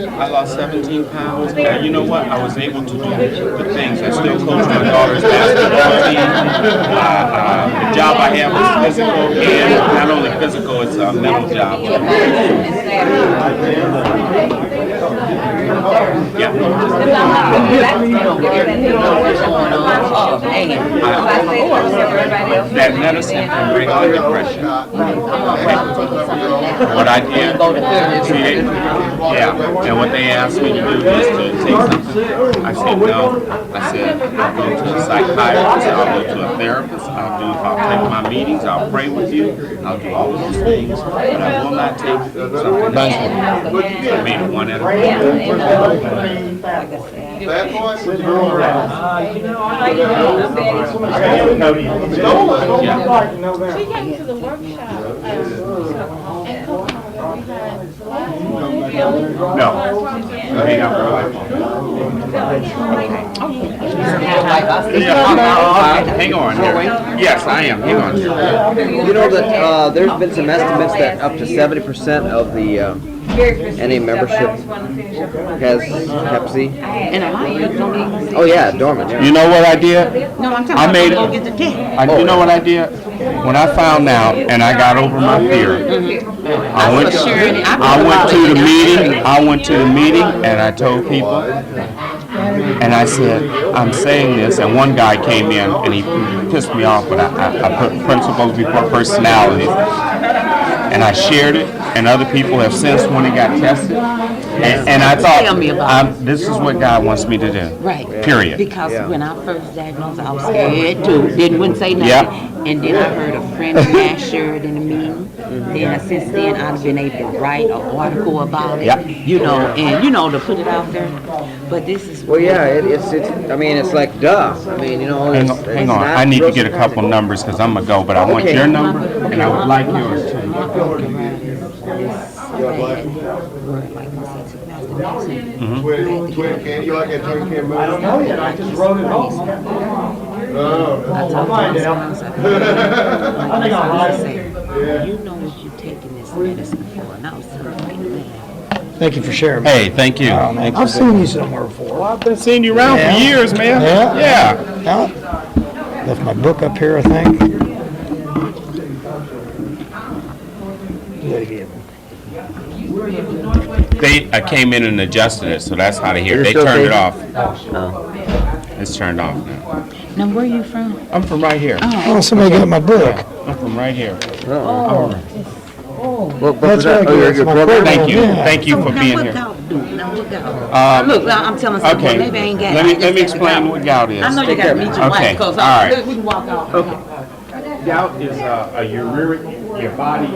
I lost 17 pounds. And you know what? I was able to do the things. I still coach my daughter's basketball team. The job I have is physical, and not only physical, it's a mental job. Yeah. That medicine can bring on depression. What I did, yeah, and what they asked me to do is to take something. I said no. I said I'll go to a psychiatrist, I'll go to a therapist, I'll take my meetings, I'll pray with you, I'll do all of those things, but I will not take something. I made it one at a time. Bad boy? She came to the workshop. No. Hang out Hang on here. Yes, I am. Hang on. You know that there's been some estimates that up to 70% of the NA membership has Hep C. Oh yeah, dormant. Yeah. You know what I did? No, I'm I made it. You know what I did? When I found out and I got over my fear, I went to the meeting and I told people, and I said, I'm saying this, and one guy came in and he pissed me off, but I put principles before personalities, and I shared it, and other people have since when it got tested, and I thought, this is what God wants me to do. Right. Period. Because when I first diagnosed, I was scared too. Wouldn't say nothing. Yep. And then I heard a friend of mine share it in a meeting. Then since then, I've been able to write an article about it. Yep. You know, and you know, to put it out there. But this is. Well, yeah, it's. I mean, it's like duh. I mean, you know. Hang It's on, not I need to real get a couple numbers because I'm gonna go, but I want Okay. your number and I would like yours too. Twin can you like that twin can move? I don't know yet, I just wrote it off. No. I think I'm right. You know what you're taking this medicine for, and I was telling man. Thank you for sharing. Hey, thank you. I've seen you somewhere before. I've been seeing you around Yeah. for years, man. Yeah? Yeah. Yeah. Left my book up here, I think. Do that again. I came in and adjusted it, so that's how to hear. Is They it still turned it taking? off. Oh. It's turned off now. Now, where are you from? I'm from right here. Oh, somebody got my book. I'm from right here. What That's was that? right, Oh, that's your my program? program. Thank you. Yeah. Thank you for Now, being what here. gout do? Now, what gout? Look, now, I'm telling someone, Okay. maybe I ain't got it. I Let just me got the explain gout. what gout is. I know you Take got to care. meet your Okay, wife, because all right. we can walk out. Gout is a uric, your body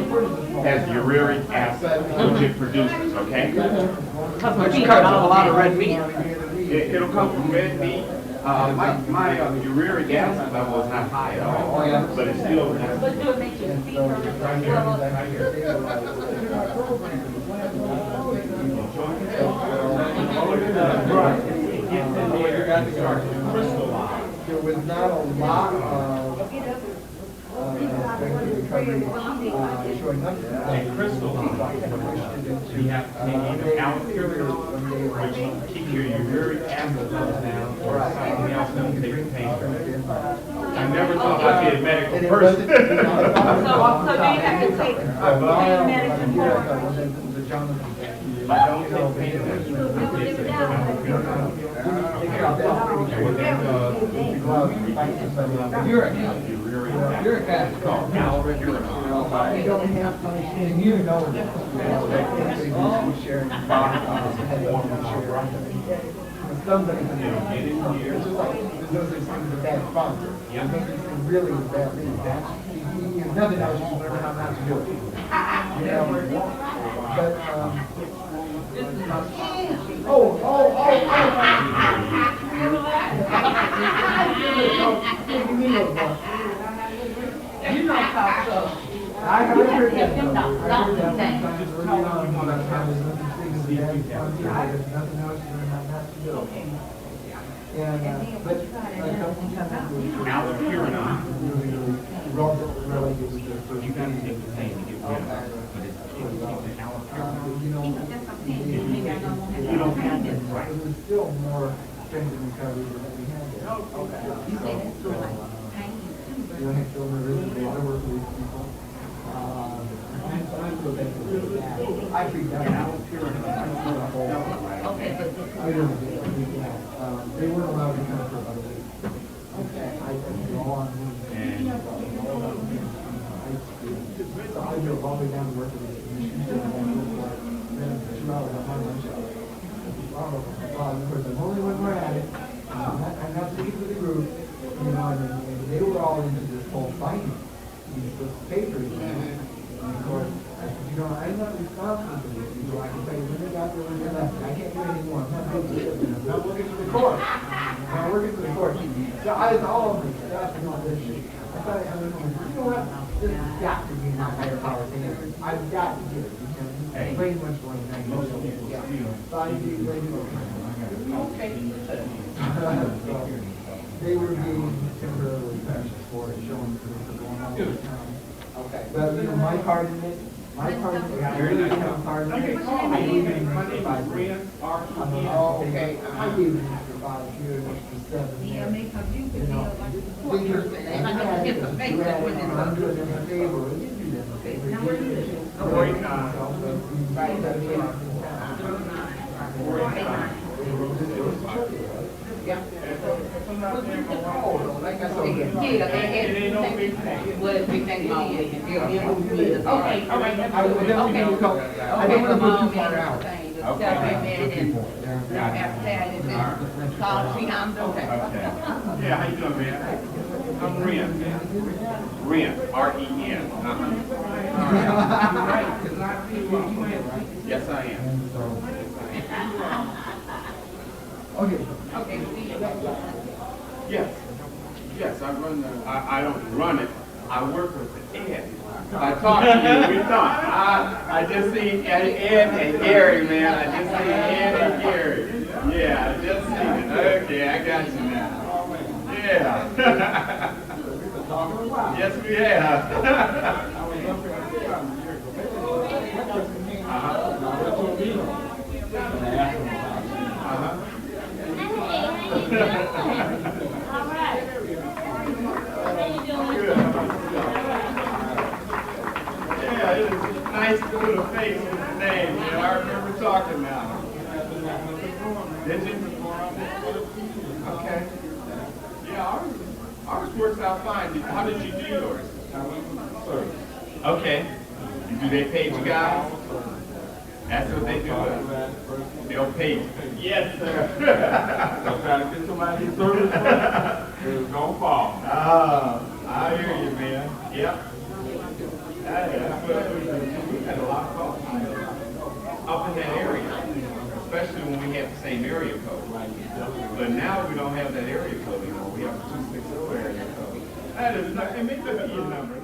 has uric acid, which it produces, okay? Because my feet hurt, I have a lot of red meat. It'll come from red meat. My uric acid level is not high at all, but it's still. But do it make your feet hurt? Right here, right here. There was not a lot of recovery, showing up to And crystal, you have either allopurinol, which keeps your uric acid levels down, or something else that will take the pain relief. I never thought I'd be a medical person. So do you have to take pain medicine for it? I don't take pain medicine. Uric acid called allopurinol. You don't have, and you know that. Somebody can do it. It's just like, there's no such thing as a bad fun. There's no such thing really as a bad thing. There's nothing else you can learn how not to do it. You know? But, you know how so. I heard that. I heard that sometimes early on about how there's nothing things that have fun, there's nothing else you learn how not to do. And, but, Allopurinol. Really is the first. You gotta take the pain to get rid of it, but it's allopurinol. You don't have that right. There's still more strength and recovery than we have. You don't have to really, I work with these people. I freaked out. They weren't allowed to come for about a week. I couldn't go on. So I drove all the way down to work with this commission. Then 2 hours on my lunch hour. Of course, I'm only when we're at it. I'm not speaking to the group, you know, and they were all into this whole fighting. These papers. And of course, I said, you know, I'm not responsible for this. You know, I can tell you when they got there, when they left. I can't do it anymore. I'm not doing it. I'm not working for the court. I'm not working for the court. So I was all over my stuff and all this shit. I thought, I was going, you know what? This has got to be my higher power thing. I've got to get it. Because very much going on. Most people, yeah. So I did very much. Okay. They were being temporarily punished for it, showing for going on all the time. Okay. But, you know, my part in it, I really have part in it. I gave him for 5 years. Oh, okay. I gave him for 5 years, for 7 years. You know, because I'm doing them a favor, and you do them a favor. Like I said, it ain't no big thing. What a big thing about it. Okay, all right. I will definitely give you a call. I don't want to go too far out. Yeah, how you doing, man? I'm Reine, man. Reine, R-E-N. Yes, I am. Okay. Yes. Yes, I don't run it. I work with the Ed. I talk to you, we talk. I just seen Ed and Gary, man. I just seen Ed and Gary. Yeah, I just seen it. Okay, I got you now. Yeah. Yes, we have. Yeah, it's nice to put a face with the name. You know, I remember talking now. Did you? Okay. Yeah, ours works out fine. How did you do yours? Okay. Do they pay you guys? That's what they do. They'll pay you. Yes, sir. I'm trying to get somebody in service. It's gonna fall. I hear you, man. Yep. That's what we do. We had a lot of calls up in that area, especially when we had the same area code. But now we don't have that area code anymore. We have a 260 area code. That is not, and maybe that'll be your number.